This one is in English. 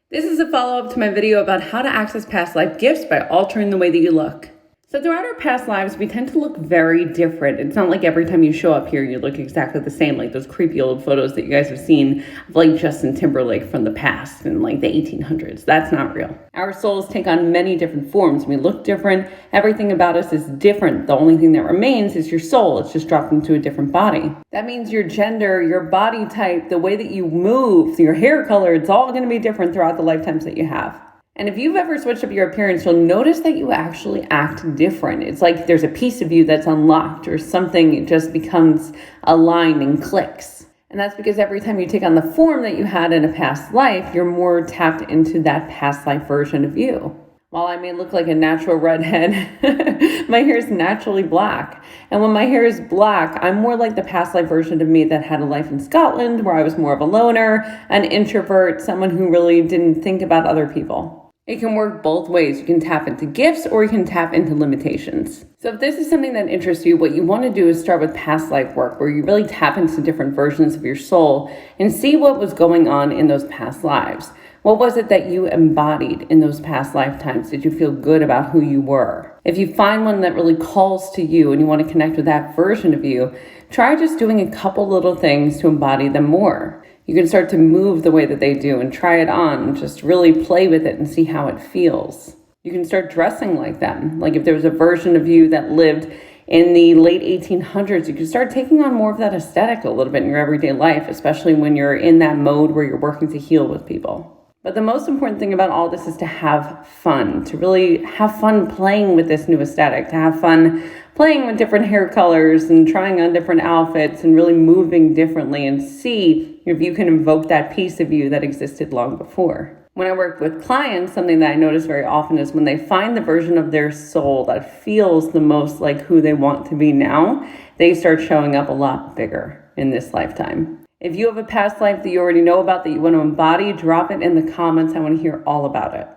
This is a follow-up to my video about how to access past life gifts by altering the way that you look. So throughout our past lives, we tend to look very different. It's not like every time you show up here, you look exactly the same, like those creepy old photos that you guys have seen of like Justin Timberlake from the past in like the 1800s. That's not real. Our souls take on many different forms. We look different. Everything about us is different. The only thing that remains is your soul. It's just dropped into a different body. That means your gender, your body type, the way that you move, your hair color, it's all going to be different throughout the lifetimes that you have. And if you've ever switched up your appearance, you'll notice that you actually act different. It's like there's a piece of you that's unlocked or something just becomes aligned and clicks. And that's because every time you take on the form that you had in a past life, you're more tapped into that past life version of you. While I may look like a natural redhead, my hair is naturally black. And when my hair is black, I'm more like the past life version of me that had a life in Scotland where I was more of a loner, an introvert, someone who really didn't think about other people. It can work both ways. You can tap into gifts or you can tap into limitations. So if this is something that interests you, what you want to do is start with past life work where you really tap into different versions of your soul and see what was going on in those past lives. What was it that you embodied in those past lifetimes? Did you feel good about who you were? If you find one that really calls to you and you want to connect with that version of you, try just doing a couple little things to embody them more. You can start to move the way that they do and try it on and just really play with it and see how it feels. You can start dressing like them. Like if there was a version of you that lived in the late 1800s, you can start taking on more of that aesthetic a little bit in your everyday life, especially when you're in that mode where you're working to heal with people. But the most important thing about all this is to have fun, to really have fun playing with this new aesthetic, to have fun playing with different hair colors and trying on different outfits and really moving differently and see if you can invoke that piece of you that existed long before. When I work with clients, something that I notice very often is when they find the version of their soul that feels the most like who they want to be now, they start showing up a lot bigger in this lifetime. If you have a past life that you already know about that you want to embody, drop it in the comments. I want to hear all about it.